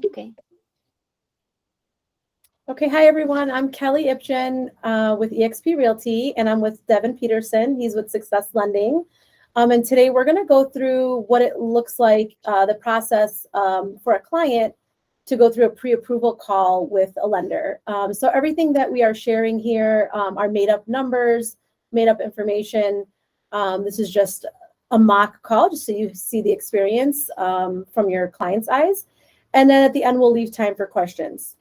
Okay. Okay, hi everyone. I'm Kelly Ipchen with eXp Realty, and I'm with Devin Peterson. He's with Success Lending. And today we're going to go through what it looks like, the process for a client to go through a pre-approval call with a lender. So everything that we are sharing here are made up numbers, made up information. This is just a mock call, just so you see the experience from your client's eyes. And then at the end, we'll leave time for questions.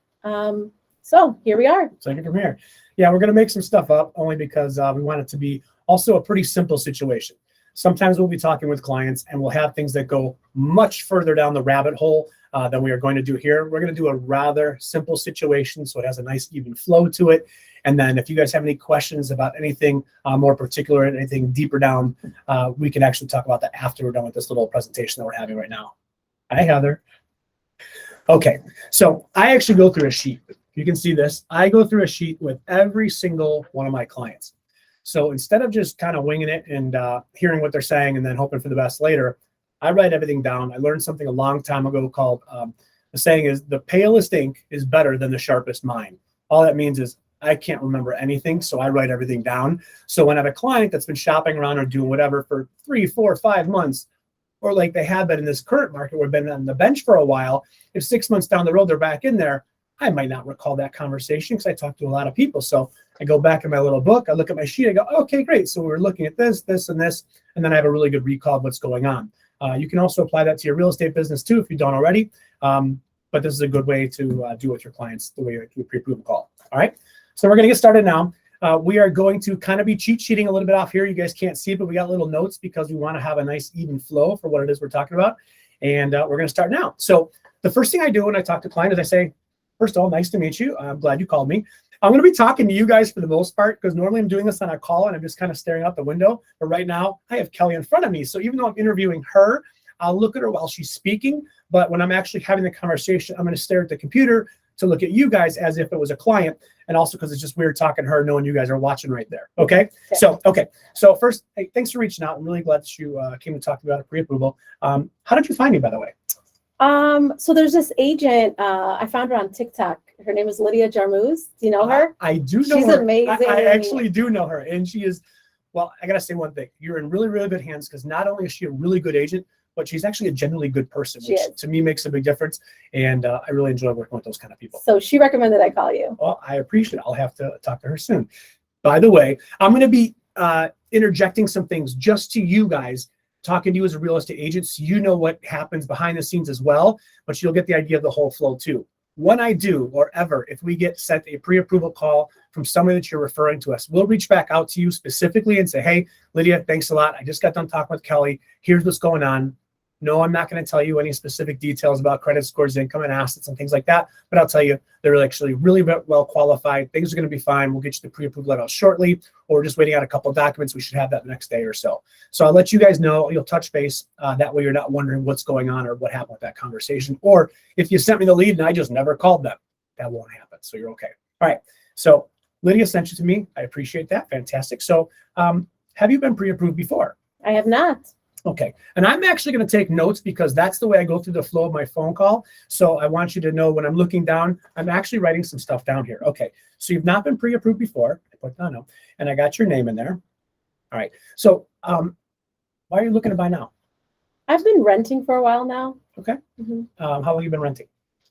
So here we are. Take it from here. Yeah, we're going to make some stuff up only because we want it to be also a pretty simple situation. Sometimes we'll be talking with clients and we'll have things that go much further down the rabbit hole than we are going to do here. We're going to do a rather simple situation so it has a nice even flow to it. And then if you guys have any questions about anything more particular, anything deeper down, we can actually talk about that after we're done with this little presentation that we're having right now. Hi, Heather. Okay, so I actually go through a sheet. You can see this. I go through a sheet with every single one of my clients. So instead of just kind of winging it and hearing what they're saying and then hoping for the best later, I write everything down. I learned something a long time ago called, the saying is, the palest ink is better than the sharpest mind. All that means is I can't remember anything, so I write everything down. So when I have a client that's been shopping around or doing whatever for 3, 4, 5 months, or like they have been in this current market where they've been on the bench for a while, if 6 months down the road they're back in there, I might not recall that conversation because I talk to a lot of people. So I go back in my little book, I look at my sheet, I go, okay, great. So we're looking at this, this, and this, and then I have a really good recall of what's going on. You can also apply that to your real estate business too if you don't already. But this is a good way to do with your clients the way you do a pre-approval call. All right. So we're going to get started now. We are going to kind of be cheat sheeting a little bit off here. You guys can't see it, but we got little notes because we want to have a nice even flow for what it is we're talking about. And we're going to start now. So the first thing I do when I talk to a client is I say, first of all, nice to meet you. I'm glad you called me. I'm going to be talking to you guys for the most part because normally I'm doing this on a call and I'm just kind of staring out the window. But right now I have Kelly in front of me. So even though I'm interviewing her, I'll look at her while she's speaking. But when I'm actually having the conversation, I'm going to stare at the computer to look at you guys as if it was a client. And also because it's just weird talking to her, knowing you guys are watching right there. Okay. So first, hey, thanks for reaching out. I'm really glad that you came to talk about a pre-approval. How did you find me, by the way? So there's this agent, I found her on TikTok. Her name is Lydia Jarmuz. Do you know her? I do know She's her. amazing. I actually do know her. And she is, well, I got to say one thing. You're in really, really good hands because not only is she a really good agent, but she's actually a genuinely good person, which to me makes a big difference. And I really enjoy working with those kind of people. So she recommended I call you. Well, I appreciate it. I'll have to talk to her soon. By the way, I'm going to be interjecting some things just to you guys, talking to you as a real estate agent, so you know what happens behind the scenes as well, but you'll get the idea of the whole flow too. When I do, or ever, if we get sent a pre-approval call from somebody that you're referring to us, we'll reach back out to you specifically and say, hey, Lydia, thanks a lot. I just got done talking with Kelly. Here's what's going on. No, I'm not going to tell you any specific details about credit scores, income, and assets and things like that, but I'll tell you they're actually really well qualified. Things are going to be fine. We'll get you the pre-approval letter out shortly, or we're just waiting on a couple of documents. We should have that the next day or so. So I'll let you guys know. You'll touch base. That way you're not wondering what's going on or what happened with that conversation. Or if you sent me the lead and I just never called them, that won't happen. So you're okay. All right. So Lydia sent you to me. I appreciate that. Fantastic. So have you been pre-approved before? I have not. Okay. And I'm actually going to take notes because that's the way I go through the flow of my phone call. So I want you to know when I'm looking down, I'm actually writing some stuff down here. Okay. So you've not been pre-approved before. I put that no. And I got your name in there. All right. So why are you looking to buy now? I've been renting for a while now. Okay. How long have you been renting?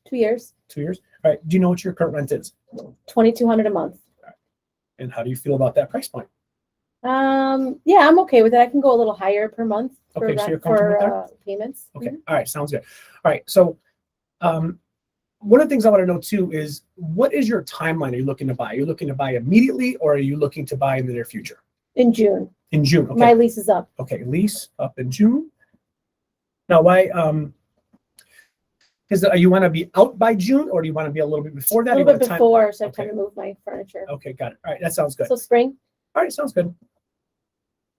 2 years. 2 years. All right. Do you know what your current rent is? $2,200 a month. All right. And how do you feel about that price point? Yeah, I'm okay with it. I can go a little higher per month for, okay, so you're comfortable with that? Payments. Okay. All right. Sounds good. All right. So one of the things I want to know too is what is your timeline? Are you looking to buy? Are you looking to buy immediately or are you looking to buy in the near future? In June. In June. Okay. My lease is up. Okay. Lease up in June. Now, why? You want to be out by June or do you want to be a little bit before that? A little bit before, so I have time to move my furniture. Okay. Got it. All right. That sounds good. So spring. All right. Sounds good.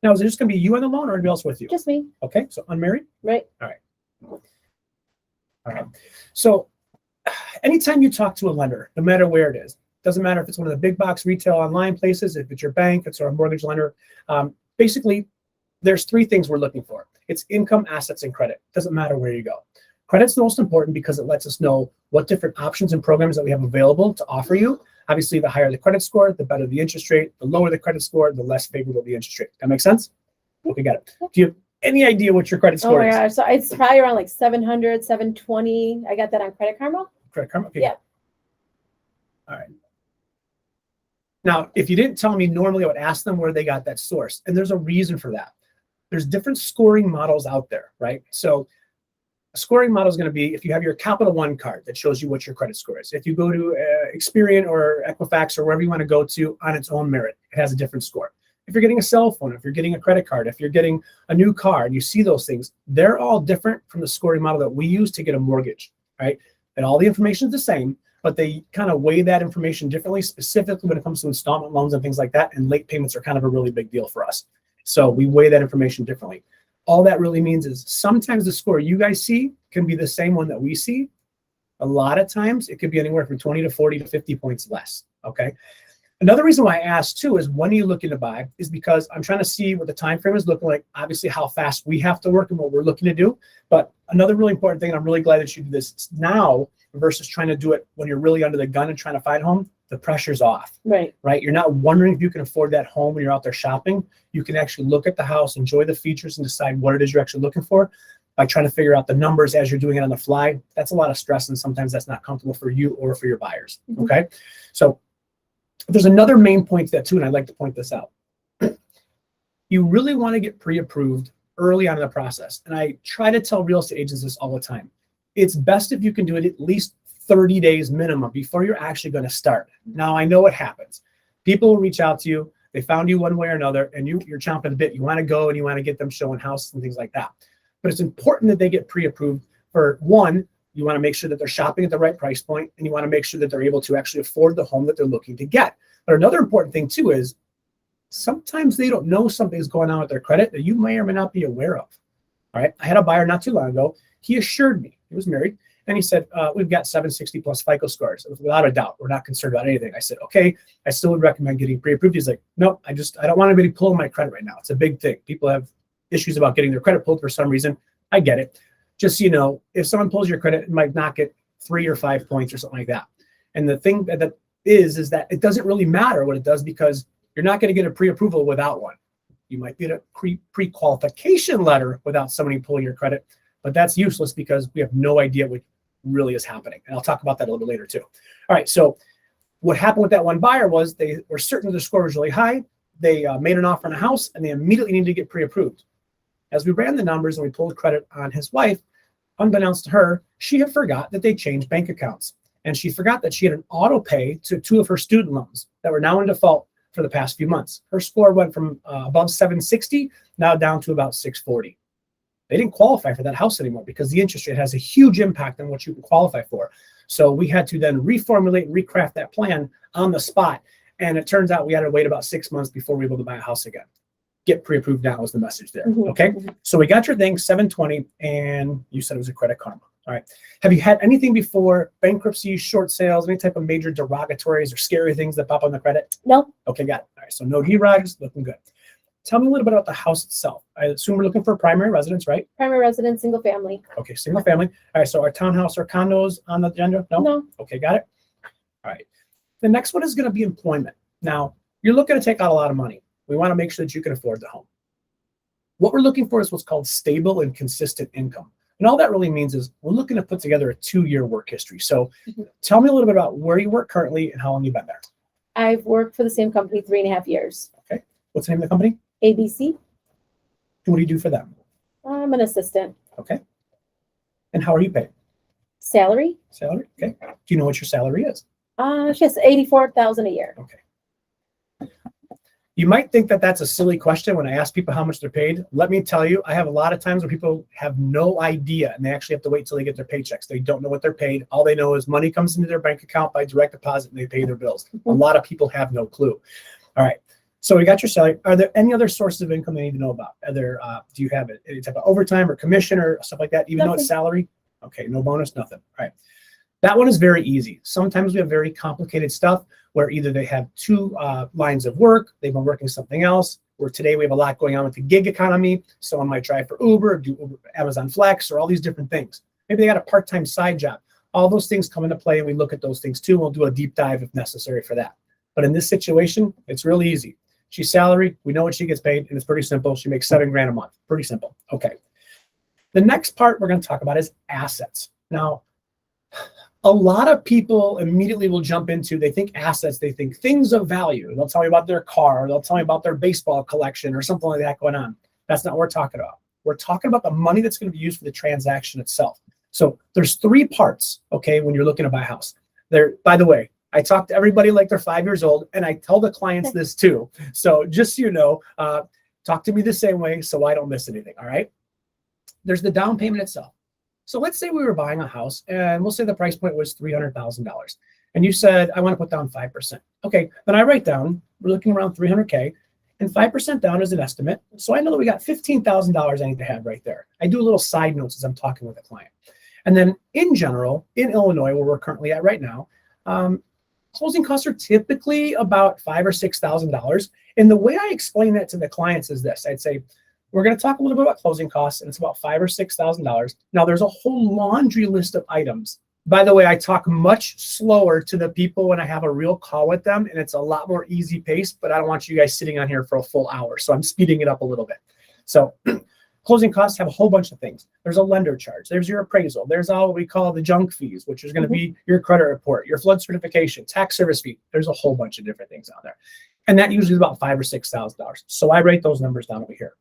Now, is it just going to be you on the loan or anybody else with you? Just me. Okay. So unmarried? Right. All right. All right. So anytime you talk to a lender, no matter where it is, doesn't matter if it's one of the big box retail online places, if it's your bank, it's our mortgage lender, basically there's 3 things we're looking for. It's income, assets, and credit. Doesn't matter where you go. Credit's the most important because it lets us know what different options and programs that we have available to offer you. Obviously, the higher the credit score, the better the interest rate. The lower the credit score, the less favorable the interest rate. That makes sense? Okay, got it. Do you have any idea what your credit Oh score my is? gosh. So it's probably around like 700, 720. I got that on Credit Karma. Credit Karma? Okay. Yeah. All right. Now, if you didn't tell me, normally I would ask them where they got that source. And there's a reason for that. There's different scoring models out there, right? So a scoring model is going to be if you have your Capital One card that shows you what your credit score is. If you go to Experian or Equifax or wherever you want to go to on its own merit, it has a different score. If you're getting a cell phone, if you're getting a credit card, if you're getting a new car, and you see those things, they're all different from the scoring model that we use to get a mortgage, right? And all the information is the same, but they kind of weigh that information differently, specifically when it comes to installment loans and things like that. And late payments are kind of a really big deal for us. So we weigh that information differently. All that really means is sometimes the score you guys see can be the same one that we see. A lot of times it could be anywhere from 20 to 40 to 50 points less, okay? Another reason why I asked too is when are you looking to buy is because I'm trying to see what the time frame is looking like, obviously how fast we have to work and what we're looking to do. But another really important thing, and I'm really glad that you do this now versus trying to do it when you're really under the gun and trying to find home, the pressure's off, Right. right? You're not wondering if you can afford that home when you're out there shopping. You can actually look at the house, enjoy the features, and decide what it is you're actually looking for by trying to figure out the numbers as you're doing it on the fly. That's a lot of stress, and sometimes that's not comfortable for you or for your buyers, okay? So there's another main point to that too, and I'd like to point this out. You really want to get pre-approved early on in the process. And I try to tell real estate agents this all the time. It's best if you can do it at least 30 days minimum before you're actually going to start. Now, I know what happens. People will reach out to you. They found you one way or another, and you're chomping a bit. You want to go and you want to get them showing houses and things like that. But it's important that they get pre-approved for one, you want to make sure that they're shopping at the right price point, and you want to make sure that they're able to actually afford the home that they're looking to get. But another important thing too is sometimes they don't know something's going on with their credit that you may or may not be aware of. All right. I had a buyer not too long ago. He assured me, he was married, and he said, we've got 760 plus FICO scores. Without a doubt, we're not concerned about anything. I said, okay, I still would recommend getting pre-approved. He's like, no, I don't want anybody pulling my credit right now. It's a big thing. People have issues about getting their credit pulled for some reason. I get it. Just so you know, if someone pulls your credit, it might knock it 3 or 5 points or something like that. And the thing that is that it doesn't really matter what it does because you're not going to get a pre-approval without one. You might get a pre-qualification letter without somebody pulling your credit, but that's useless because we have no idea what really is happening. And I'll talk about that a little bit later too. All right, so what happened with that one buyer was they were certain their score was really high. They made an offer on a house and they immediately needed to get pre-approved. As we ran the numbers and we pulled credit on his wife, unbeknownst to her, she had forgot that they changed bank accounts. And she forgot that she had an auto pay to 2 of her student loans that were now in default for the past few months. Her score went from above 760, now down to about 640. They didn't qualify for that house anymore because the interest rate has a huge impact on what you can qualify for. So we had to then reformulate and recraft that plan on the spot. And it turns out we had to wait about 6 months before we were able to buy a house again. Get pre-approved now is the message there. Okay. So we got your thing, 720, and you said it was a Credit Karma. All right. Have you had anything before? Bankruptcy, short sales, any type of major derogatories or scary things that pop on the credit? No. Okay, got it. All right. So no DROGs, looking good. Tell me a little bit about the house itself. I assume we're looking for a primary residence, right? Primary residence, single family. Okay, single family. All right. So our townhouse or condos on the agenda? No. No. Okay, got it. All right. The next one is going to be employment. Now, you're looking to take out a lot of money. We want to make sure that you can afford the home. What we're looking for is what's called stable and consistent income. And all that really means is we're looking to put together a 2-year work history. So tell me a little bit about where you work currently and how long you've been there. I've worked for the same company 3.5 years. Okay. What's the name of the company? ABC. And what do you do for them? I'm an assistant. Okay. And how are you paid? Salary? Salary? Okay. Do you know what your salary is? She has $84,000 a year. Okay. You might think that that's a silly question when I ask people how much they're paid. Let me tell you, I have a lot of times where people have no idea and they actually have to wait till they get their paychecks. They don't know what they're paid. All they know is money comes into their bank account by direct deposit and they pay their bills. A lot of people have no clue. All right. So we got your salary. Are there any other sources of income they need to know about? Are there, do you have any type of overtime or commission or stuff like that, even though it's salary? Okay, no bonus, nothing. All right. That one is very easy. Sometimes we have very complicated stuff where either they have 2 lines of work, they've been working something else, where today we have a lot going on with the gig economy. Someone might try for Uber, do Uber, Amazon Flex, or all these different things. Maybe they got a part-time side job. All those things come into play, and we look at those things too. We'll do a deep dive if necessary for that. But in this situation, it's really easy. She's salary. We know what she gets paid, and it's pretty simple. She makes $7,000 a month. Pretty simple. Okay. The next part we're going to talk about is assets. Now, a lot of people immediately will jump into, they think assets, they think things of value. They'll tell you about their car, or they'll tell you about their baseball collection or something like that going on. That's not what we're talking about. We're talking about the money that's going to be used for the transaction itself. So there's 3 parts, okay, when you're looking to buy a house. By the way, I talk to everybody like they're 5 years old, and I tell the clients this too. So just so you know, talk to me the same way so I don't miss anything, all right? There's the down payment itself. So let's say we were buying a house, and we'll say the price point was $300,000. And you said, I want to put down 5%. Okay, then I write down, we're looking around $300K, and 5% down is an estimate. So I know that we got $15,000 I need to have right there. I do little side notes as I'm talking with a client. And then in general, in Illinois, where we're currently at right now, closing costs are typically about $5,000 or $6,000. And the way I explain that to the clients is this. I'd say, we're going to talk a little bit about closing costs, and it's about $5,000 or $6,000. Now, there's a whole laundry list of items. By the way, I talk much slower to the people when I have a real call with them, and it's a lot more easy paced, but I don't want you guys sitting on here for a full hour. So I'm speeding it up a little bit. So closing costs have a whole bunch of things. There's a lender charge. There's your appraisal. There's all what we call the junk fees, which is going to be your credit report, your flood certification, tax service fee. There's a whole bunch of different things out there. And that usually is about $5,000 or $6,000. So I write those numbers down over here.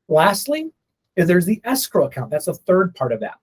Lastly, there's the escrow account. That's the third part of that.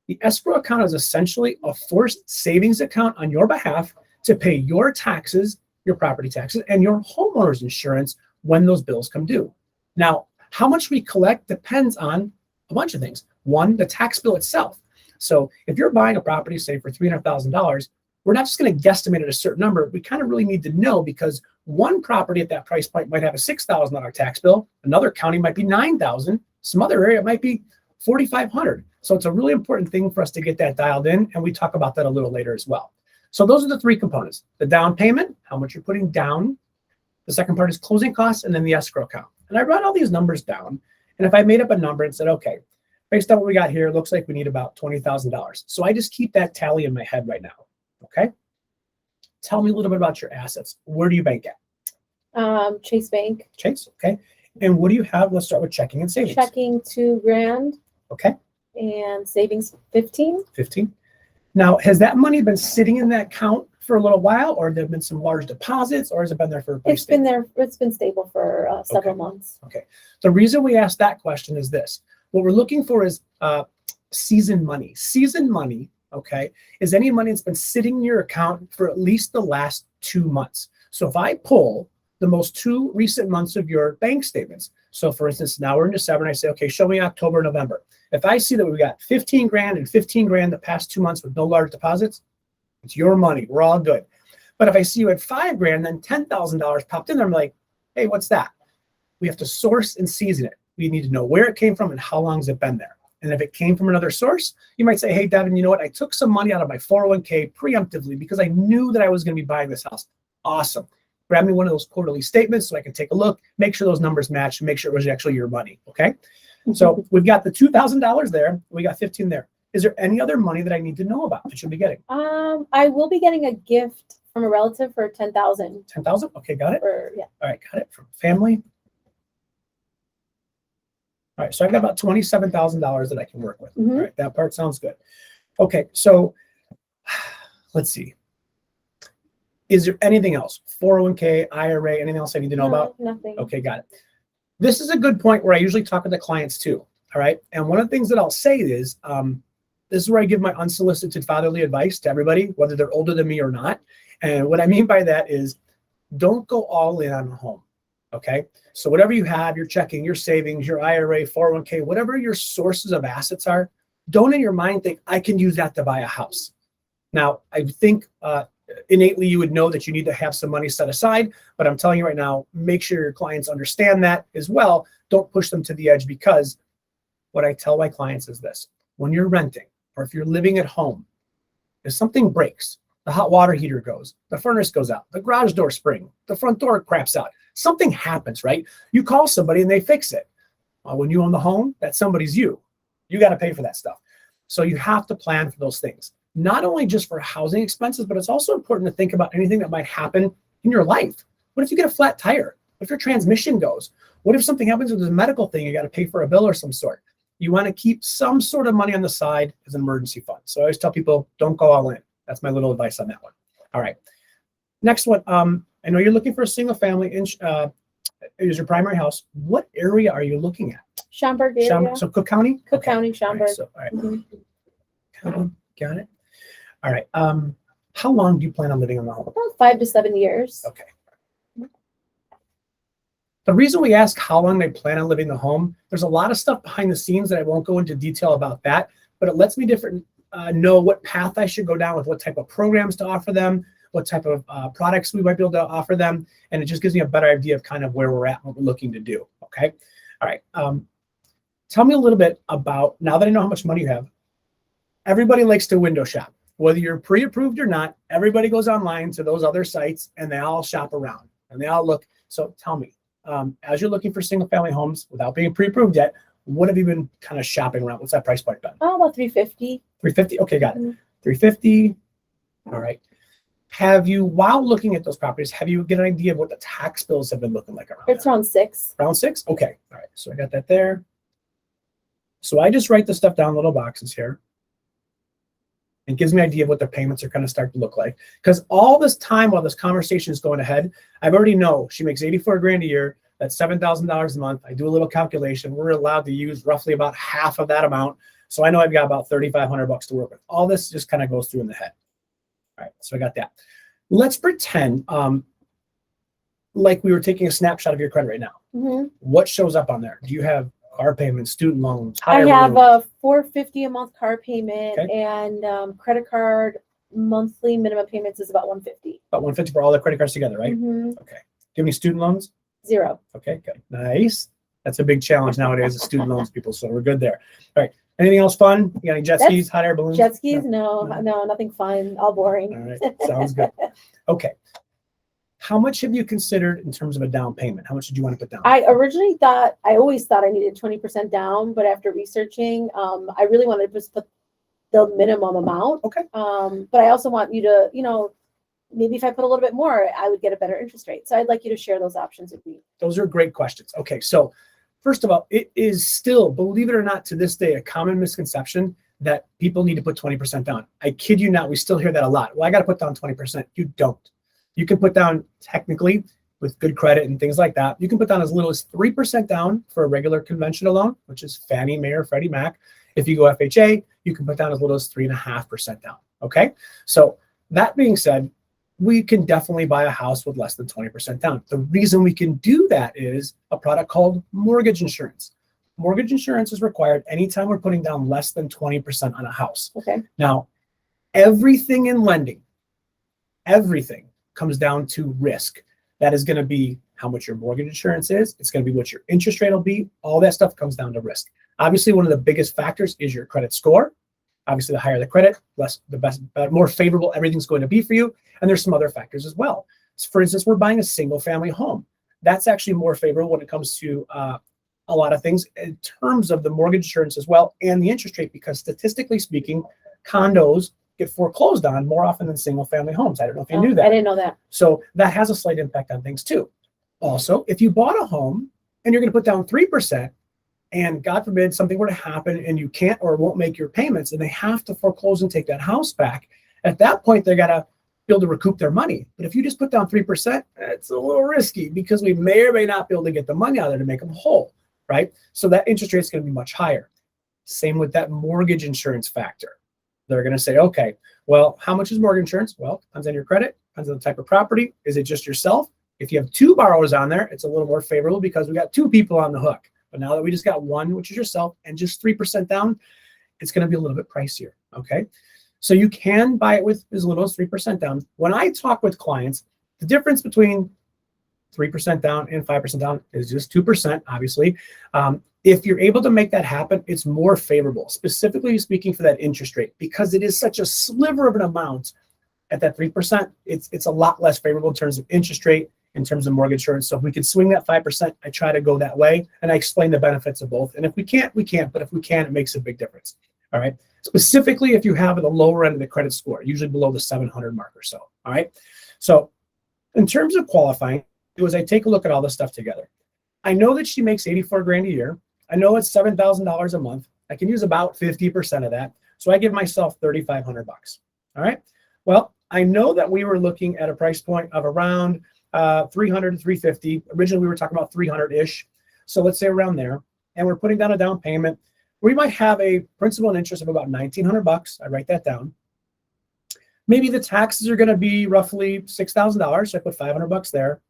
The escrow account is essentially a forced savings account on your behalf to pay your taxes, your property taxes, and your homeowner's insurance when those bills come due. Now, how much we collect depends on a bunch of things. One, the tax bill itself. So if you're buying a property, say for $300,000, we're not just going to guesstimate at a certain number. We kind of really need to know, because one property at that price point might have a $6,000 tax bill. Another county might be $9,000. Some other area might be $4,500. So it's a really important thing for us to get that dialed in. And we talk about that a little later as well. So those are the 3 components: the down payment, how much you're putting down. The second part is closing costs, and then the escrow account. And I wrote all these numbers down. And if I made up a number and said, okay, based on what we got here, it looks like we need about $20,000. So I just keep that tally in my head right now. Okay. Tell me a little bit about your assets. Where do you bank at? Chase Bank. Chase. Okay. And what do you have? Let's start with checking and savings. Checking $2,000. Okay. And savings 15. 15. Now, has that money been sitting in that account for a little while, or there have been some large deposits, or has it been there for? It's been there. It's been stable for several months. Okay. The reason we asked that question is this: what we're looking for is seasoned money. Seasoned money, okay, is any money that's been sitting in your account for at least the last 2 months. So if I pull the most 2 recent months of your bank statements, so for instance, now we're in December, and I say, okay, show me October, November. If I see that we got $15,000 and $15,000 the past 2 months with no large deposits, it's your money. We're all good. But if I see you at $5,000, then $10,000 popped in there, I'm like, hey, what's that? We have to source and season it. We need to know where it came from and how long has it been there. And if it came from another source, you might say, hey, Devin, you know what? I took some money out of my 401k preemptively because I knew that I was going to be buying this house. Awesome. Grab me one of those quarterly statements so I can take a look, make sure those numbers match, and make sure it was actually your money. Okay. So we've got the $2,000 there. We got 15 there. Is there any other money that I need to know about that you'll be getting? I will be getting a gift from a relative for $10,000. 10,000. Okay. Got it. Yeah. All right. Got it. From family. All right. So I've got about $27,000 that I can work with. Mm-hmm. All right. That part sounds good. Okay. So let's see. Is there anything else? 401k, IRA, anything else I need to know about? Nothing. Okay, got it. This is a good point where I usually talk to the clients too. All right. And one of the things that I'll say is, this is where I give my unsolicited fatherly advice to everybody, whether they're older than me or not. And what I mean by that is, don't go all in on a home. Okay. So whatever you have, your checking, your savings, your IRA, 401k, whatever your sources of assets are, don't in your mind think I can use that to buy a house. Now, I think innately you would know that you need to have some money set aside, but I'm telling you right now, make sure your clients understand that as well. Don't push them to the edge, because what I tell my clients is this: when you're renting, or if you're living at home, if something breaks, the hot water heater goes, the furnace goes out, the garage door spring, the front door craps out, something happens, right? You call somebody and they fix it. When you own the home, that somebody's you. You got to pay for that stuff. So you have to plan for those things, not only just for housing expenses, but it's also important to think about anything that might happen in your life. What if you get a flat tire? What if your transmission goes? What if something happens with a medical thing? You got to pay for a bill or some sort. You want to keep some sort of money on the side as an emergency fund. So I always tell people, don't go all in. That's my little advice on that one. All right. Next one. I know you're looking for a single family. Is your primary house. What area are you looking at? Schaumburg area. So Cook County? Cook County, Schaumburg. All right. Got it. All right. How long do you plan on living in the home? About 5 to 7 years. Okay. The reason we ask how long they plan on living in the home, there's a lot of stuff behind the scenes that I won't go into detail about that, but it lets me know what path I should go down with what type of programs to offer them, what type of products we might be able to offer them. And it just gives me a better idea of kind of where we're at, what we're looking to do. Okay. All right. Tell me a little bit about, now that I know how much money you have, everybody likes to window shop. Whether you're pre-approved or not, everybody goes online to those other sites and they all shop around and they all look. So tell me, as you're looking for single family homes without being pre-approved yet, what have you been kind of shopping around? What's that price point been? Oh, about 350. 350. Okay, got it. 350. All right. Have you, while looking at those properties, have you get an idea of what the tax bills have been looking like around? It's around 6. Around 6? Okay. All right. So I got that there. So I just write the stuff down in little boxes here. It gives me an idea of what their payments are going to start to look like. Because all this time while this conversation is going ahead, I've already know she makes 84 grand a year. That's $7,000 a month. I do a little calculation. We're allowed to use roughly about half of that amount. So I know I've got about $3,500 to work with. All this just kind of goes through in the head. All right, so I got that. Let's pretend like we were taking a snapshot of your credit right now. Mm-hmm. What shows up on there? Do you have car payments, student loans? I have a $450 a month car payment, okay, and credit card monthly minimum payments is about $150. About $150 for all the credit cards together, right? Mm-hmm. Okay. Do you have any student loans? 0. Okay, good. Nice. That's a big challenge nowadays, the student loans people. So we're good there. All right. Anything else fun? You got any jet skis, hot air balloons? Jet skis? No, nothing fun. All boring. All right. Sounds good. Okay. How much have you considered in terms of a down payment? How much did you want to put down? I always thought I needed 20% down, but after researching, I really wanted to just put the minimum amount. Okay. But I also want you to, maybe if I put a little bit more, I would get a better interest rate. So I'd like you to share those options with me. Those are great questions. Okay. So first of all, it is still, believe it or not, to this day, a common misconception that people need to put 20% down. I kid you not, we still hear that a lot. Well, I got to put down 20%. You don't. You can put down, technically, with good credit and things like that, you can put down as little as 3% down for a regular conventional loan, which is Fannie Mae or Freddie Mac. If you go FHA, you can put down as little as 3.5% down. Okay. So that being said, we can definitely buy a house with less than 20% down. The reason we can do that is a product called mortgage insurance. Mortgage insurance is required anytime we're putting down less than 20% on a house. Okay. Now, everything in lending, everything comes down to risk. That is going to be how much your mortgage insurance is. It's going to be what your interest rate will be. All that stuff comes down to risk. Obviously, one of the biggest factors is your credit score. Obviously, the higher the credit, the best, more favorable everything's going to be for you. And there's some other factors as well. So for instance, we're buying a single family home. That's actually more favorable when it comes to a lot of things in terms of the mortgage insurance as well and the interest rate, because statistically speaking, condos get foreclosed on more often than single family homes. I don't know if you knew that. I didn't know that. So that has a slight impact on things too. Also, if you bought a home and you're going to put down 3%, and God forbid something were to happen and you can't or won't make your payments and they have to foreclose and take that house back, at that point, they got to be able to recoup their money. But if you just put down 3%, it's a little risky because we may or may not be able to get the money out of there to make them whole, right? So that interest rate is going to be much higher. Same with that mortgage insurance factor. They're going to say, okay, well, how much is mortgage insurance? Well, depends on your credit, depends on the type of property. Is it just yourself? If you have 2 borrowers on there, it's a little more favorable because we got 2 people on the hook. But now that we just got 1, which is yourself, and just 3% down, it's going to be a little bit pricier, okay? So you can buy it with as little as 3% down. When I talk with clients, the difference between 3% down and 5% down is just 2%, obviously. If you're able to make that happen, it's more favorable, specifically speaking for that interest rate, because it is such a sliver of an amount at that 3%. It's a lot less favorable in terms of interest rate, in terms of mortgage insurance. So if we could swing that 5%, I try to go that way, and I explain the benefits of both. And if we can't, we can't. But if we can, it makes a big difference. All right. Specifically, if you have the lower end of the credit score, usually below the 700 mark or so. All right. So in terms of qualifying, it was I take a look at all this stuff together. I know that she makes 84 grand a year. I know it's $7,000 a month. I can use about 50% of that. So I give myself 3,500 bucks. All right. Well, I know that we were looking at a price point of around 300 to 350. Originally, we were talking about 300-ish. So let's say around there. And we're putting down a down payment. We might have a principal and interest of about 1,900 bucks. I write that down. Maybe the taxes are going to be roughly $6,000. So I put 500 bucks there.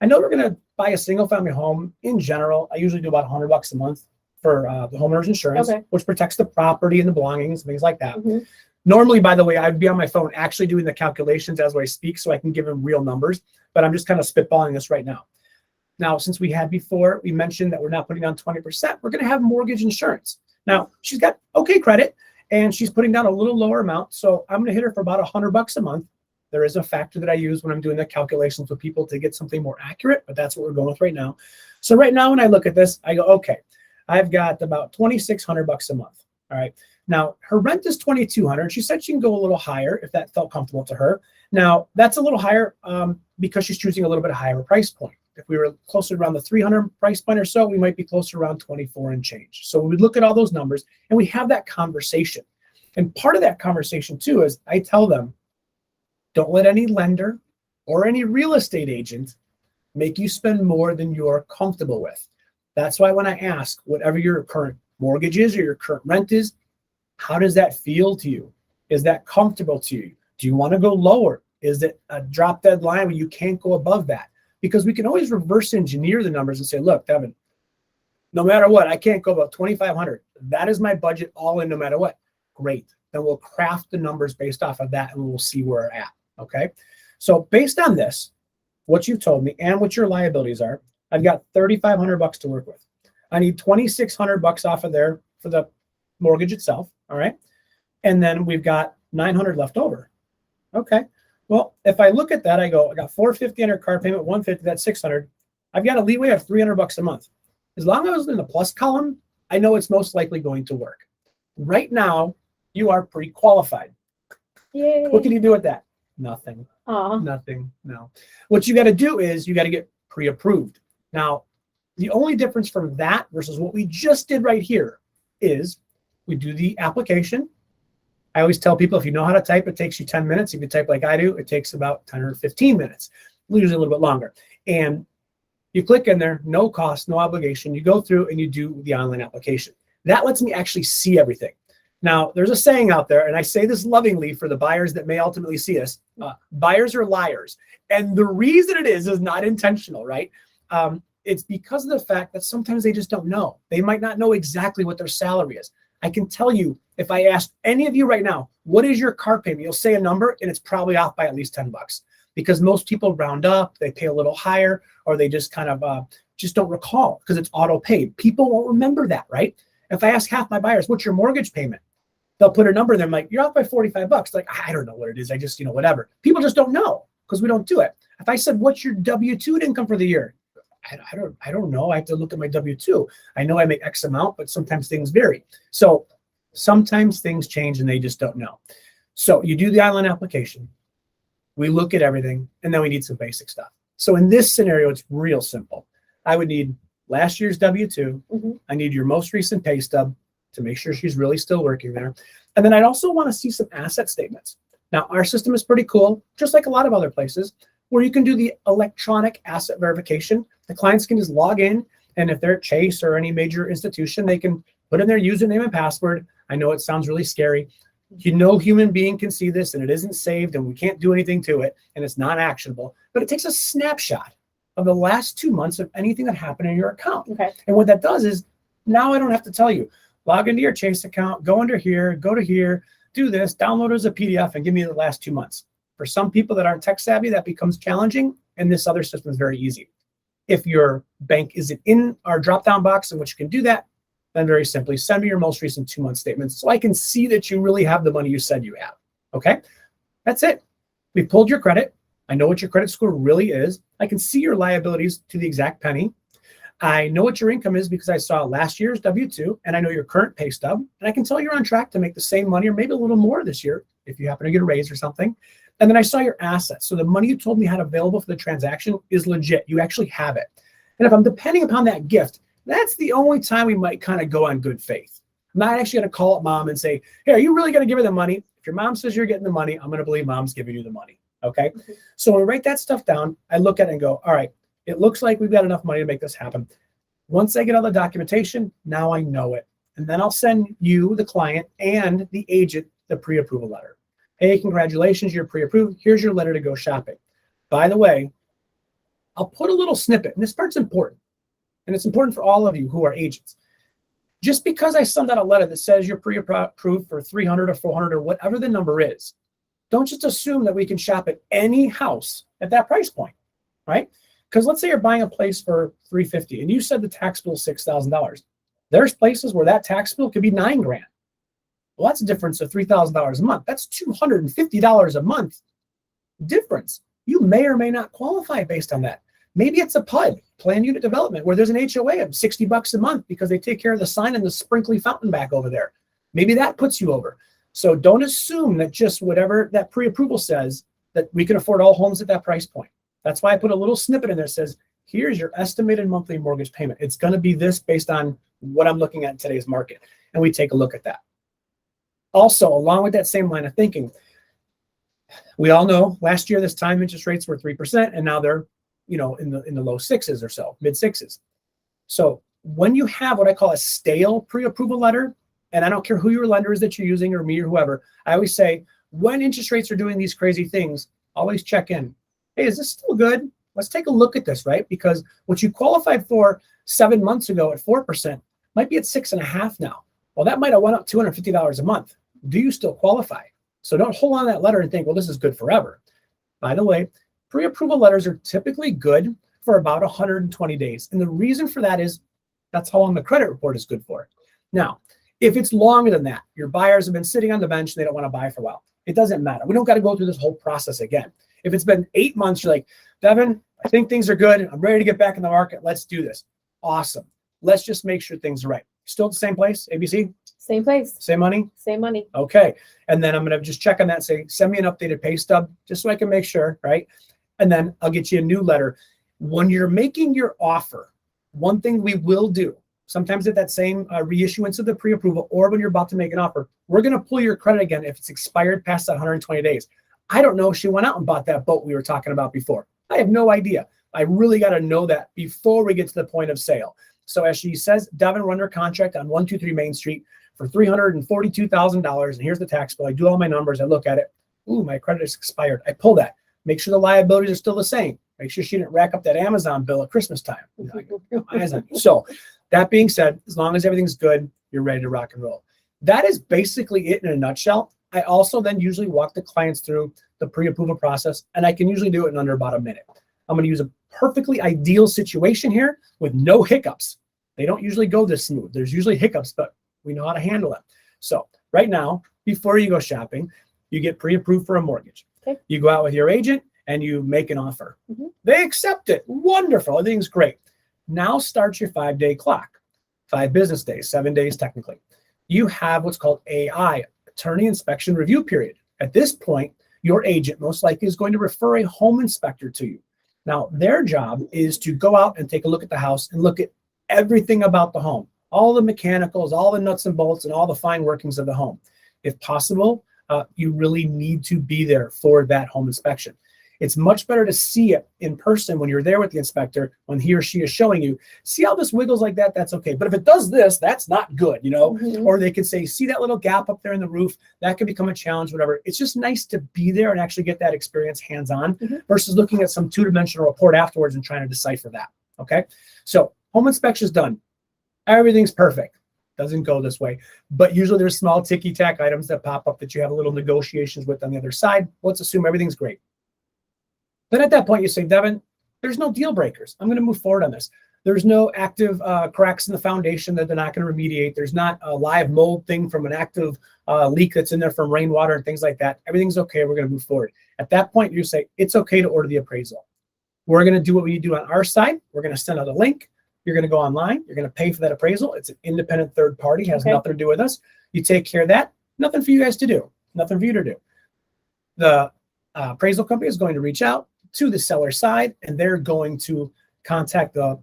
I know we're going to buy a single family home. In general, I usually do about 100 bucks a month for the homeowner's insurance, which protects the property and the belongings, things like that. Normally, by the way, I'd be on my phone actually doing the calculations as I speak so I can give them real numbers, but I'm just kind of spitballing this right now. Now, since we had before, we mentioned that we're not putting down 20%, we're going to have mortgage insurance. Now, she's got okay credit and she's putting down a little lower amount. So I'm going to hit her for about 100 bucks a month. There is a factor that I use when I'm doing the calculations with people to get something more accurate, but that's what we're going with right now. So right now, when I look at this, I go, okay, I've got about 2,600 bucks a month. All right. Now her rent is 2,200. She said she can go a little higher if that felt comfortable to her. Now that's a little higher because she's choosing a little bit higher price point. If we were closer around the 300 price point or so, we might be closer around 24 and change. So we look at all those numbers and we have that conversation. And part of that conversation too is I tell them, don't let any lender or any real estate agent make you spend more than you're comfortable with. That's why when I ask whatever your current mortgage is or your current rent is, how does that feel to you? Is that comfortable to you? Do you want to go lower? Is it a drop dead line where you can't go above that? Because we can always reverse engineer the numbers and say, look, Devin, no matter what, I can't go above 2,500. That is my budget all in no matter what. Great. Then we'll craft the numbers based off of that and we'll see where we're at. Okay. So based on this, what you've told me and what your liabilities are, I've got 3,500 bucks to work with. I need 2,600 bucks off of there for the mortgage itself. All right. And then we've got 900 left over. Okay. Well, if I look at that, I go, I got 450 under car payment, 150, that's 600. I've got a leeway of 300 bucks a month. As long as I was in the plus column, I know it's most likely going to work. Right now, you are pre-qualified. Yay. What can you do with that? Nothing. Aww. Nothing. No. What you got to do is you got to get pre-approved. Now, the only difference from that versus what we just did right here is we do the application. I always tell people if you know how to type, it takes you 10 minutes. If you type like I do, it takes about 10 or 15 minutes, usually a little bit longer. And you click in there, no cost, no obligation. You go through and you do the online application. That lets me actually see everything. Now, there's a saying out there, and I say this lovingly for the buyers that may ultimately see us, buyers are liars. And the reason it is not intentional, right? It's because of the fact that sometimes they just don't know. They might not know exactly what their salary is. I can tell you, if I asked any of you right now, what is your car payment? You'll say a number and it's probably off by at least 10 bucks because most people round up, they pay a little higher, or they just kind of just don't recall because it's auto paid. People won't remember that, right? If I ask half my buyers, what's your mortgage payment? They'll put a number in there. I'm like, you're off by 45 bucks. Like, I don't know what it is. I just, whatever. People just don't know because we don't do it. If I said, what's your W-2 income for the year? I don't know. I have to look at my W-2. I know I make X amount, but sometimes things vary. So sometimes things change and they just don't know. So you do the online application. We look at everything, and then we need some basic stuff. So in this scenario, it's real simple. I would need last year's W-2. I need your most recent pay stub to make sure she's really still working there. And then I'd also want to see some asset statements. Now, our system is pretty cool, just like a lot of other places, where you can do the electronic asset verification. The clients can just log in, and if they're at Chase or any major institution, they can put in their username and password. I know it sounds really scary. Human being can see this, and it isn't saved, and we can't do anything to it, and it's not actionable. But it takes a snapshot of the last 2 months of anything that happened in your account. Okay. And what that does is now I don't have to tell you, log into your Chase account, go under here, go to here, do this, download it as a PDF, and give me the last 2 months. For some people that aren't tech savvy, that becomes challenging, and this other system is very easy. If your bank isn't in our drop-down box in which you can do that, then very simply send me your most recent 2-month statements so I can see that you really have the money you said you have. Okay? That's it. We pulled your credit. I know what your credit score really is. I can see your liabilities to the exact penny. I know what your income is because I saw last year's W-2 and I know your current pay stub. And I can tell you're on track to make the same money or maybe a little more this year if you happen to get a raise or something. And then I saw your assets. So the money you told me had available for the transaction is legit. You actually have it. And if I'm depending upon that gift, that's the only time we might kind of go on good faith. I'm not actually going to call up mom and say, hey, are you really going to give her the money? If your mom says you're getting the money, I'm going to believe mom's giving you the money. Okay. So when we write that stuff down, I look at it and go, all right, it looks like we've got enough money to make this happen. Once I get all the documentation, now I know it. And then I'll send you, the client, and the agent the pre-approval letter. Hey, congratulations, you're pre-approved. Here's your letter to go shopping. By the way, I'll put a little snippet, and this part's important. And it's important for all of you who are agents. Just because I send out a letter that says you're pre-approved for 300 or 400 or whatever the number is, don't just assume that we can shop at any house at that price point, right? Because let's say you're buying a place for $350 and you said the tax bill is $6,000. There's places where that tax bill could be $9,000. Well, that's a difference of $3,000 a month. That's $250 a month difference. You may or may not qualify based on that. Maybe it's a PUD, planned unit development, where there's an HOA of $60 a month because they take care of the sign and the sprinkly fountain back over there. Maybe that puts you over. So don't assume that just whatever that pre-approval says that we can afford all homes at that price point. That's why I put a little snippet in there that says, here's your estimated monthly mortgage payment. It's going to be this based on what I'm looking at in today's market. And we take a look at that. Also, along with that same line of thinking, we all know last year this time interest rates were 3%, and now they're in the low sixes or so, mid sixes. So when you have what I call a stale pre-approval letter, and I don't care who your lender is that you're using or me or whoever, I always say when interest rates are doing these crazy things, always check in. Hey, is this still good? Let's take a look at this, right? Because what you qualified for 7 months ago at 4% might be at 6.5% now. Well, that might have went up $250 a month. Do you still qualify? So don't hold on to that letter and think, well, this is good forever. By the way, pre-approval letters are typically good for about 120 days. And the reason for that is that's how long the credit report is good for. Now, if it's longer than that, your buyers have been sitting on the bench and they don't want to buy for a while. It doesn't matter. We don't got to go through this whole process again. If it's been 8 months, you're like, Devin, I think things are good. I'm ready to get back in the market. Let's do this. Awesome. Let's just make sure things are right. Still at the same place, ABC? Same place, Same money? same money. Okay. And then I'm going to just check on that and say, send me an updated pay stub just so I can make sure, right? And then I'll get you a new letter. When you're making your offer, one thing we will do, sometimes at that same reissuance of the pre-approval or when you're about to make an offer, we're going to pull your credit again if it's expired past that 120 days. I don't know if she went out and bought that boat we were talking about before. I have no idea. I really got to know that before we get to the point of sale. So as she says, Devin, we're under contract on 123 Main Street for $342,000. And here's the tax bill. I do all my numbers. I look at it. Ooh, my credit is expired. I pull that. Make sure the liabilities are still the same. Make sure she didn't rack up that Amazon bill at Christmas time. So that being said, as long as everything's good, you're ready to rock and roll. That is basically it in a nutshell. I also then usually walk the clients through the pre-approval process, and I can usually do it in under about a minute. I'm going to use a perfectly ideal situation here with no hiccups. They don't usually go this smooth. There's usually hiccups, but we know how to handle them. So right now, before you go shopping, you get pre-approved for a mortgage. Okay. You go out with your agent and you make an offer. Mm-hmm. They accept it. Wonderful. Everything's great. Now starts your 5-day clock. 5 business days, 7 days technically. You have what's called AI, Attorney Inspection Review Period. At this point, your agent most likely is going to refer a home inspector to you. Now, their job is to go out and take a look at the house and look at everything about the home, all the mechanicals, all the nuts and bolts, and all the fine workings of the home. If possible, you really need to be there for that home inspection. It's much better to see it in person when you're there with the inspector, when he or she is showing you, see how this wiggles like that, that's okay. But if it does this, that's not good, Mm-hmm. Or they can say, see that little gap up there in the roof, that can become a challenge, whatever. It's just nice to be there and actually get that experience hands-on versus looking at some two-dimensional report afterwards and trying to decipher that, okay? So home inspection is done. Everything's perfect. Doesn't go this way. But usually there's small ticky-tack items that pop up that you have a little negotiations with on the other side. Let's assume everything's great. Then at that point, you say, Devin, there's no deal breakers. I'm going to move forward on this. There's no active cracks in the foundation that they're not going to remediate. There's not a live mold thing from an active leak that's in there from rainwater and things like that. Everything's okay. We're going to move forward. At that point, you say, it's okay to order the appraisal. We're going to do what we do on our side. We're going to send out a link. You're going to go online. You're going to pay for that appraisal. It's an independent third party, has Okay. nothing to do with us. You take care of that. Nothing for you guys to do. Nothing for you to do. The appraisal company is going to reach out to the seller side, and they're going to contact the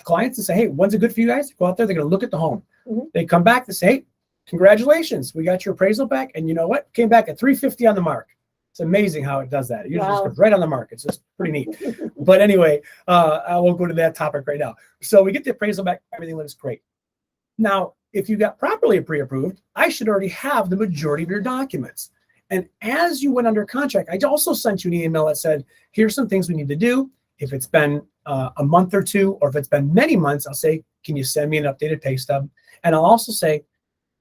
clients and say, hey, when's it good for you guys? Go out there. They're going to look at the home. Mhm. They come back and say, hey, congratulations. We got your appraisal back. And you know what? Came back at 350 on the mark. It's amazing how it does that. It usually just Wow. goes right on the mark. It's just pretty neat. But anyway, I won't go to that topic right now. So we get the appraisal back. Everything looks great. Now, if you got properly pre-approved, I should already have the majority of your documents. And as you went under contract, I also sent you an email that said, here's some things we need to do. If it's been a month or two, or if it's been many months, I'll say, can you send me an updated pay stub? And I'll also say,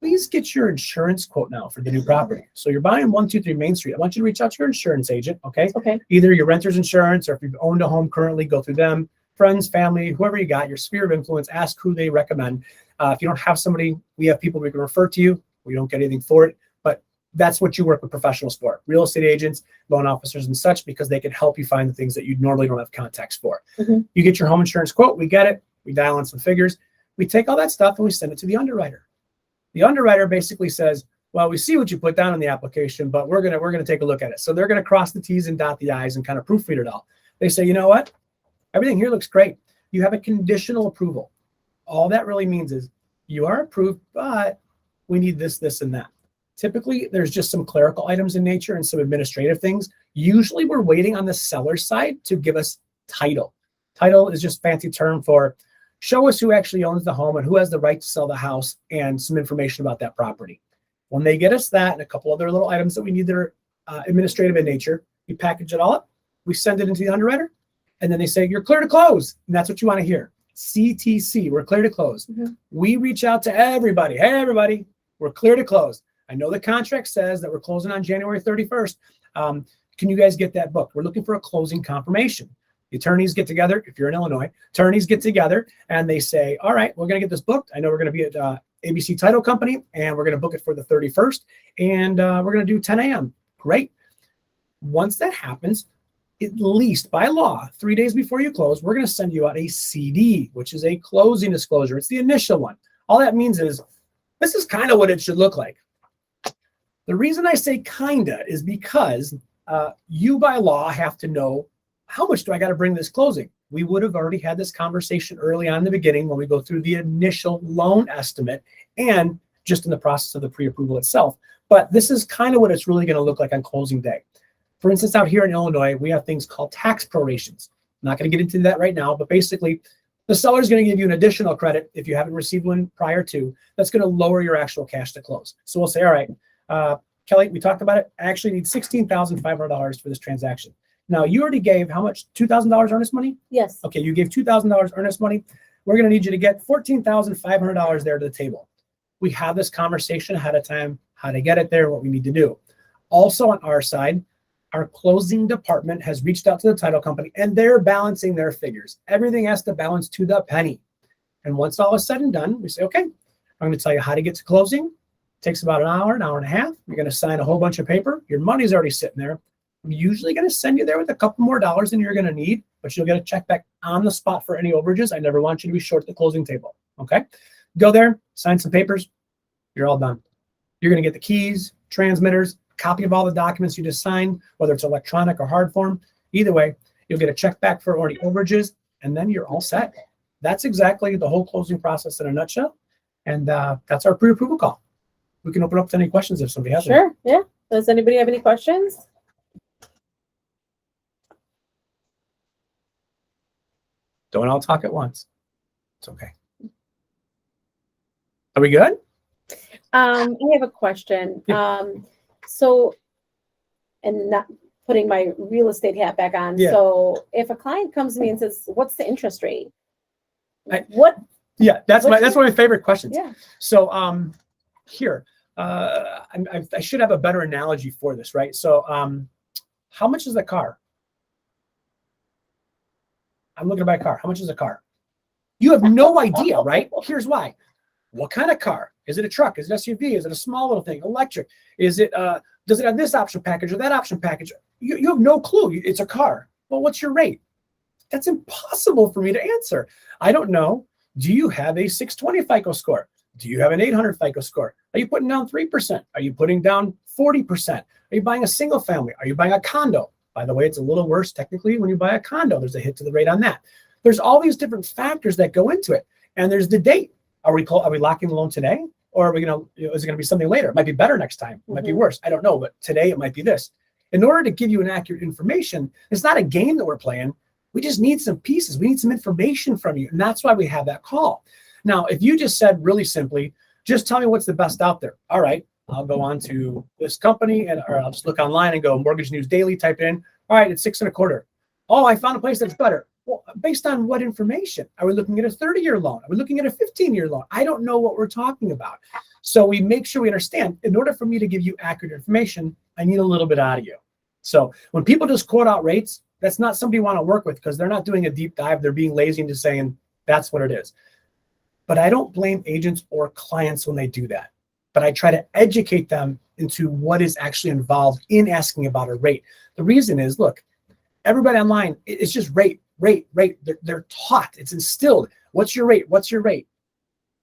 please get your insurance quote now for the new property. So you're buying 123 Main Street. I want you to reach out to your insurance agent, okay? Okay. Either your renter's insurance, or if you've owned a home currently, go through them. Friends, family, whoever you got, your sphere of influence, ask who they recommend. If you don't have somebody, we have people we can refer to you. We don't get anything for it, but that's what you work with professionals for. Real estate agents, loan officers and such, because they can help you find the things that you normally don't have contacts for. Mhm. You get your home insurance quote, we get it, we dial in some figures, we take all that stuff and we send it to the underwriter. The underwriter basically says, well, we see what you put down in the application, but we're gonna take a look at it. So they're gonna cross the T's and dot the I's and kind of proofread it all. They say, you know what? Everything here looks great. You have a conditional approval. All that really means is you are approved, but we need this, this, and that. Typically, there's just some clerical items in nature and some administrative things. Usually we're waiting on the seller side to give us title. Title is just a fancy term for show us who actually owns the home and who has the right to sell the house and some information about that property. When they get us that and a couple other little items that we need that are administrative in nature, we package it all up, we send it into the underwriter, and then they say, you're clear to close. And that's what you want to hear. CTC, we're clear to close. Mhm. We reach out to everybody. Hey, everybody, we're clear to close. I know the contract says that we're closing on January 31st. Can you guys get that booked? We're looking for a closing confirmation. The attorneys get together, if you're in Illinois, attorneys get together and they say, all right, we're going to get this booked. I know we're going to be at ABC Title Company and we're going to book it for the 31st and we're going to do 10 a.m. Great. Once that happens, at least by law, 3 days before you close, we're going to send you out a CD, which is a closing disclosure. It's the initial one. All that means is this is kind of what it should look like. The reason I say kinda is because you by law have to know how much do I got to bring this closing. We would have already had this conversation early on in the beginning when we go through the initial loan estimate and just in the process of the pre-approval itself. But this is kind of what it's really going to look like on closing day. For instance, out here in Illinois, we have things called tax prorations. I'm not going to get into that right now, but basically the seller is going to give you an additional credit if you haven't received one prior to. That's going to lower your actual cash to close. So we'll say, all right, Kelly, we talked about it. I actually need $16,500 for this transaction. Now, you already gave how much? $2,000 earnest money? Yes. Okay, you gave $2,000 earnest money. We're going to need you to get $14,500 there to the table. We have this conversation ahead of time, how to get it there, what we need to do. Also on our side, our closing department has reached out to the title company and they're balancing their figures. Everything has to balance to the penny. And once all is said and done, we say, okay, I'm going to tell you how to get to closing. It takes about an hour and a half. You're going to sign a whole bunch of paper. Your money's already sitting there. I'm usually going to send you there with a couple more dollars than you're going to need, but you'll get a check back on the spot for any overages. I never want you to be short at the closing table. Okay. Go there, sign some papers. You're all done. You're going to get the keys, transmitters, copy of all the documents you just signed, whether it's electronic or hard form. Either way, you'll get a check back for any overages, and then you're all set. That's exactly the whole closing process in a nutshell. And that's our pre-approval call. We can open up to any questions if somebody has any. Sure. Yeah. Does anybody have any questions? Don't all talk at once. It's okay. Are we good? I have a question. Yeah. So, and not putting my real estate hat back on. Yeah. So if a client comes to me and says, what's the interest rate? Yeah, that's What's one of my favorite questions. Yeah. So here, I should have a better analogy for this, right? So how much is the car? I'm looking to buy a car. How much is a car? You have no idea, right? Here's why. What kind of car? Is it a truck? Is it SUV? Is it a small little thing? Electric? Is it, does it have this option package or that option package? You have no clue. It's a car. Well, what's your rate? That's impossible for me to answer. I don't know. Do you have a 620 FICO score? Do you have an 800 FICO score? Are you putting down 3%? Are you putting down 40%? Are you buying a single family? Are you buying a condo? By the way, it's a little worse technically when you buy a condo. There's a hit to the rate on that. There's all these different factors that go into it. And there's the date. Are we locking the loan today? Or are we is it going to be something later? It might be better next time. It might be worse. I don't know. But today it might be this. In order to give you an accurate information, it's not a game that we're playing. We just need some pieces. We need some information from you. And that's why we have that call. Now, if you just said really simply, just tell me what's the best out there. All right, I'll go on to this company or I'll just look online and go Mortgage News Daily, type it in. All right, it's 6.25. Oh, I found a place that's better. Well, based on what information? Are we looking at a 30-year loan? Are we looking at a 15-year loan? I don't know what we're talking about. So we make sure we understand, in order for me to give you accurate information, I need a little bit out of you. So when people just quote out rates, that's not somebody you want to work with because they're not doing a deep dive. They're being lazy and just saying, that's what it is. But I don't blame agents or clients when they do that. But I try to educate them into what is actually involved in asking about a rate. The reason is, look, everybody online, it's just rate. They're taught, it's instilled. What's your rate? What's your rate?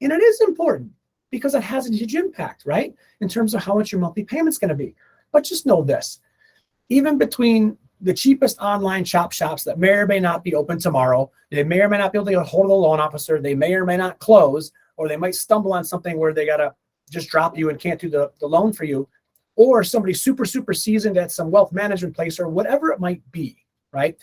And it is important because it has a huge impact, right? In terms of how much your monthly payment's going to be. But just know this, even between the cheapest online shops that may or may not be open tomorrow, they may or may not be able to get a hold of the loan officer, they may or may not close, or they might stumble on something where they got to just drop you and can't do the loan for you, or somebody super seasoned at some wealth management place or whatever it might be, right?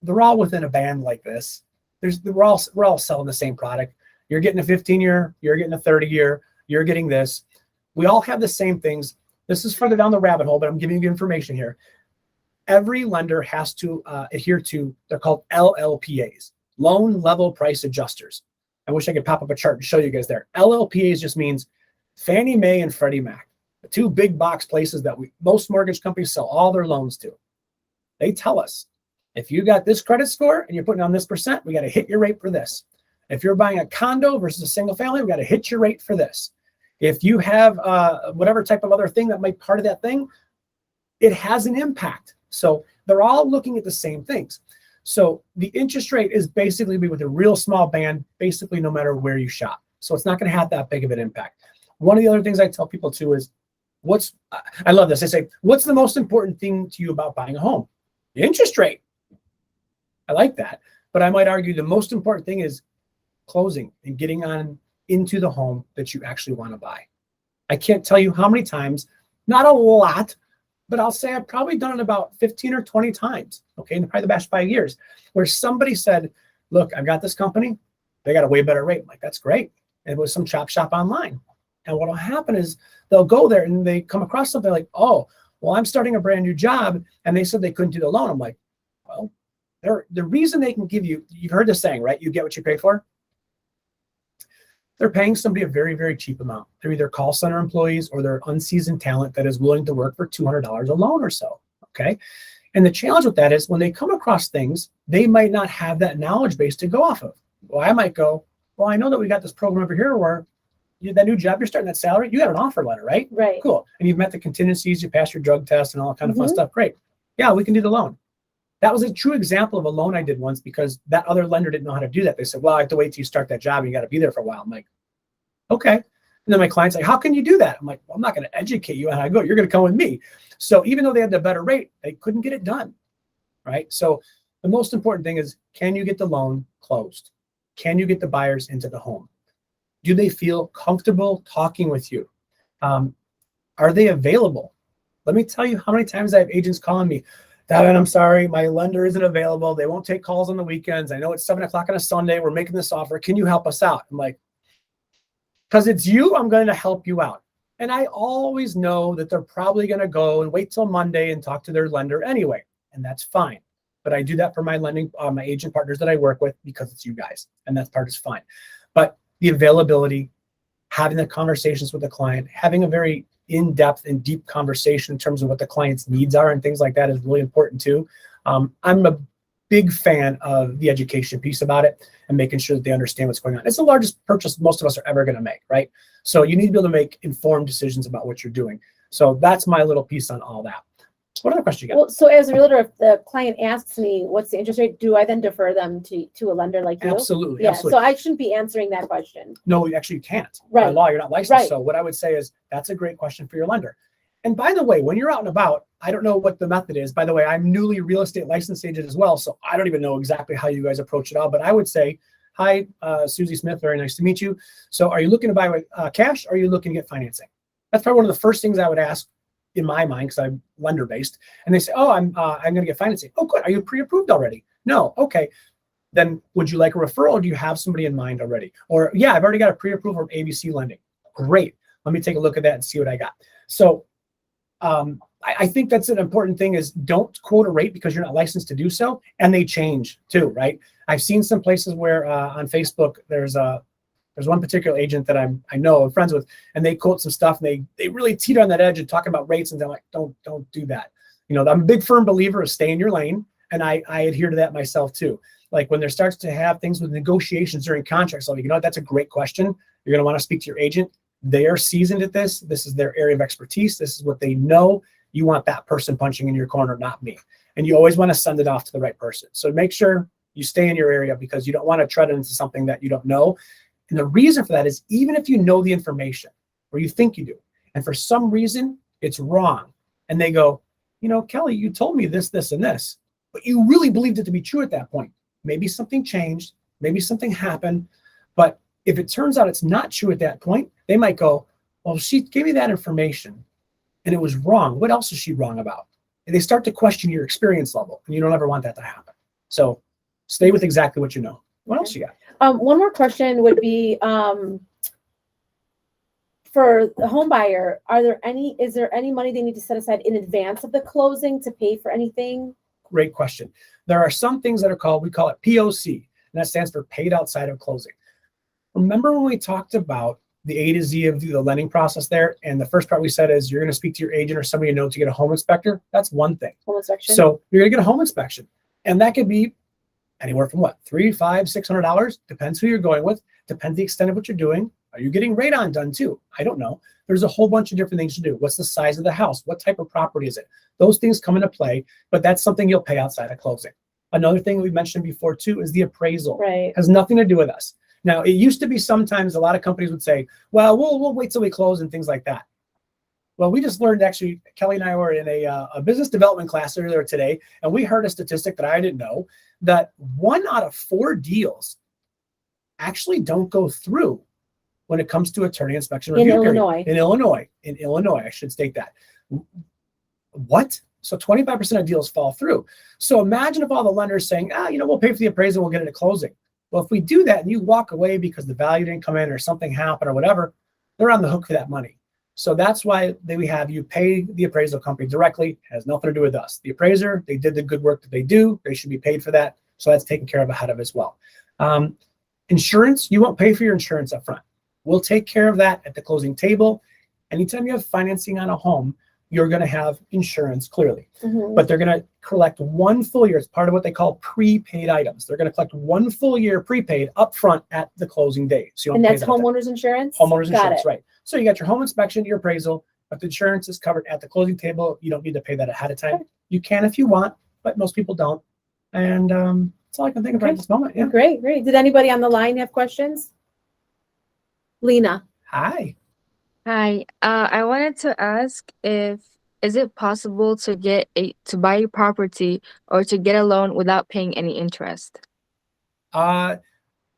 They're all within a band like this. We're all selling the same product. You're getting a 15-year, you're getting a 30-year, you're getting this. We all have the same things. This is further down the rabbit hole, but I'm giving you information here. Every lender has to adhere to, they're called LLPAs, loan level price adjusters. I wish I could pop up a chart and show you guys there. LLPAs just means Fannie Mae and Freddie Mac, the two big box places that most mortgage companies sell all their loans to. They tell us, if you got this credit score and you're putting on this percent, we got to hit your rate for this. If you're buying a condo versus a single family, we got to hit your rate for this. If you have whatever type of other thing that might be part of that thing, it has an impact. So they're all looking at the same things. So the interest rate is basically with a real small band, basically no matter where you shop. So it's not going to have that big of an impact. One of the other things I tell people too is, I love this. I say, what's the most important thing to you about buying a home? The interest rate. I like that. But I might argue the most important thing is closing and getting on into the home that you actually want to buy. I can't tell you how many times, not a lot, but I'll say I've probably done it about 15 or 20 times, okay, in probably the past 5 years, where somebody said, look, I've got this company, they got a way better rate. I'm like, that's great. And it was some chop shop online. And what will happen is they'll go there and they come across something like, oh, well, I'm starting a brand new job, and they said they couldn't do the loan. I'm like, well, the reason they can give you, you've heard the saying, right? You get what you pay for. They're paying somebody a very, very cheap amount. They're either call center employees or they're unseasoned talent that is willing to work for $200 a loan or so, okay? And the challenge with that is when they come across things, they might not have that knowledge base to go off of. Well, I might go, well, I know that we got this program over here where that new job, you're starting that salary, you got an offer letter, right? Right. Cool. And you've met the contingencies, you passed your drug test and all that kind of fun stuff. Great. Yeah, we can do the loan. That was a true example of a loan I did once because that other lender didn't know how to do that. They said, well, I have to wait till you start that job and you got to be there for a while. I'm like, okay. And then my client's like, how can you do that? I'm like, well, I'm not going to educate you on how to go. You're going to come with me. So even though they had the better rate, they couldn't get it done, right? So the most important thing is, can you get the loan closed? Can you get the buyers into the home? Do they feel comfortable talking with you? Are they available? Let me tell you how many times I have agents calling me, Devin, I'm sorry, my lender isn't available. They won't take calls on the weekends. I know it's 7 o'clock on a Sunday. We're making this offer. Can you help us out? I'm like, because it's you, I'm going to help you out. And I always know that they're probably going to go and wait till Monday and talk to their lender anyway. And that's fine. But I do that for my my agent partners that I work with because it's you guys. And that part is fine. But the availability, having the conversations with the client, having a very in-depth and deep conversation in terms of what the client's needs are and things like that is really important too. I'm a big fan of the education piece about it and making sure that they understand what's going on. It's the largest purchase most of us are ever going to make, right? So you need to be able to make informed decisions about what you're doing. So that's my little piece on all that. What other question you got? Well, so as a realtor, if the client asks me what's the interest rate, do I then defer them to a lender like you? Absolutely, Yeah, absolutely. so I shouldn't be answering that question. No, actually you can't. By Right. law, you're not licensed. Right. So what I would say is that's a great question for your lender. And by the way, when you're out and about, I don't know what the method is. By the way, I'm newly real estate licensed agent as well. So I don't even know exactly how you guys approach it all, but I would say, hi, Susie Smith, very nice to meet you. So are you looking to buy with cash? Or are you looking to get financing? That's probably one of the first things I would ask in my mind, because I'm lender based. And they say, oh, I'm going to get financing. Oh, good. Are you pre-approved already? No. Okay. Then would you like a referral, or do you have somebody in mind already? Or yeah, I've already got a pre-approval from ABC Lending. Great. Let me take a look at that and see what I got. So I think that's an important thing, is don't quote a rate because you're not licensed to do so. And they change too, right? I've seen some places where on Facebook, there's one particular agent that I'm friends with, and they quote some stuff, and they really teeter on that edge and talking about rates, and they're like, don't do that. You know, I'm a big firm believer of stay in your lane, and I adhere to that myself too. Like when there starts to have things with negotiations during contracts, like, you know, that's a great question. You're going to want to speak to your agent. They are seasoned at this. This is their area of expertise. This is what they know. You want that person punching in your corner, not me. And you always want to send it off to the right person. So make sure you stay in your area, because you don't want to tread into something that you don't know. And the reason for that is, even if you know the information, or you think you do, and for some reason it's wrong, and they go, you know, Kelly, you told me this, this, and this, but you really believed it to be true at that point. Maybe something changed, maybe something happened, but if it turns out it's not true at that point, they might go, well, she gave me that information and it was wrong. What else is she wrong about? And they start to question your experience level, and you don't ever want that to happen. So stay with exactly what you know. What else you got? One more question would be, for the home buyer, is there any money they need to set aside in advance of the closing to pay for anything? Great question. There are some things that are called, we call it POC, and that stands for paid outside of closing. Remember when we talked about the A to Z of the lending process there? And the first part we said is you're going to speak to your agent or somebody you know to get a home inspector. That's one thing. Home inspection. So you're going to get a home inspection. And that could be anywhere from what, $300, $500, $600. Depends who you're going with. Depends the extent of what you're doing. Are you getting radon done too? I don't know. There's a whole bunch of different things to do. What's the size of the house? What type of property is it? Those things come into play, but that's something you'll pay outside of closing. Another thing we mentioned before too is the appraisal. Right. Has nothing to do with us. Now, it used to be sometimes a lot of companies would say, well, we'll wait till we close and things like that. Well, we just learned, actually, Kelly and I were in a business development class earlier today, and we heard a statistic that I didn't know, that 1 out of 4 deals actually don't go through when it comes to attorney inspection review period. In Illinois, I should state that. What? So 25% of deals fall through. So imagine if all the lenders saying, we'll pay for the appraisal, we'll get it at closing. Well, if we do that and you walk away because the value didn't come in or something happened or whatever, they're on the hook for that money. So that's why we have you pay the appraisal company directly. It has nothing to do with us. The appraiser, they did the good work that they do. They should be paid for that. So that's taken care of ahead of as well. Insurance, you won't pay for your insurance up front. We'll take care of that at the closing table. Anytime you have financing on a home, you're going to have insurance, clearly. Mm-hmm. But they're going to collect 1 full year. It's part of what they call prepaid items. They're going to collect 1 full year prepaid upfront at the closing date. So and that's homeowners insurance? Homeowners insurance, right. So you got your home inspection, your appraisal, but the insurance is covered at the closing table. You don't need to pay that ahead of time. Okay. You can if you want, but most people don't. And that's all I can think of right at this moment. Yeah. Great. Did anybody on the line have questions? Lena. Hi. I wanted to ask is it possible to buy a property or to get a loan without paying any interest? Now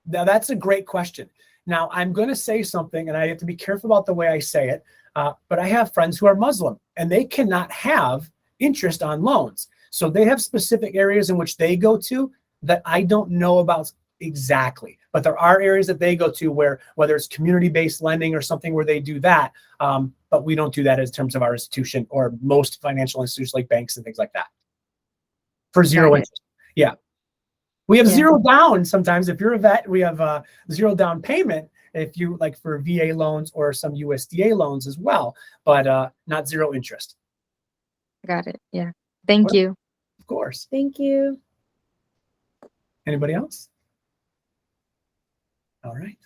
that's a great question. Now I'm going to say something, and I have to be careful about the way I say it, but I have friends who are Muslim, and they cannot have interest on loans. So they have specific areas in which they go to that I don't know about exactly. But there are areas that they go to where, whether it's community-based lending or something where they do that, but we don't do that in terms of our institution or most financial institutions like banks and things like that. For zero interest. Yeah. We have zero down sometimes. If you're a vet, we have zero down payment if you like for VA loans or some USDA loans as well, but not zero interest. Got it. Yeah. Thank you. Of course. Thank you. Anybody else? All right.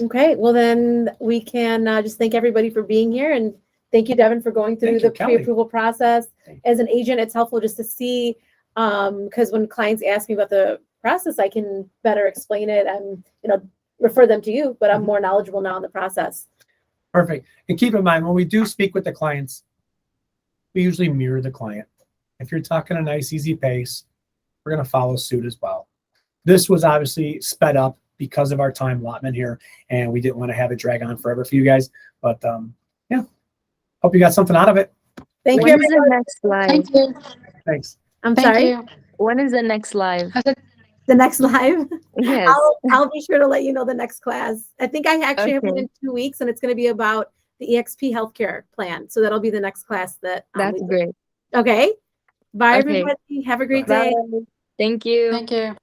Okay, well then we can just thank everybody for being here and Thank you, Devin, for going through Thank you, the Kelly. pre-approval process. Thank you. As an agent, it's helpful just to see, because when clients ask me about the process, I can better explain it and, refer them to you, but I'm Mhm. more knowledgeable now in the process. Perfect. And keep in mind, when we do speak with the clients, we usually mirror the client. If you're talking a nice, easy pace, we're going to follow suit as well. This was obviously sped up because of our time allotment here, and we didn't want to have it drag on forever for you guys. But yeah, hope you got something out of it. Thank When you. is the next live? Thank you. Thanks. I'm Thank sorry. you. When is the next live? I said, The next live. Yes. I'll be sure to let you know the next class. I think I actually have one Okay. in 2 weeks, and it's going to be about the EXP healthcare plan. So that'll be the next class that That's we do. great. Okay. Bye, Okay. everybody. Have a great Bye. day. Bye. Thank you. thank you.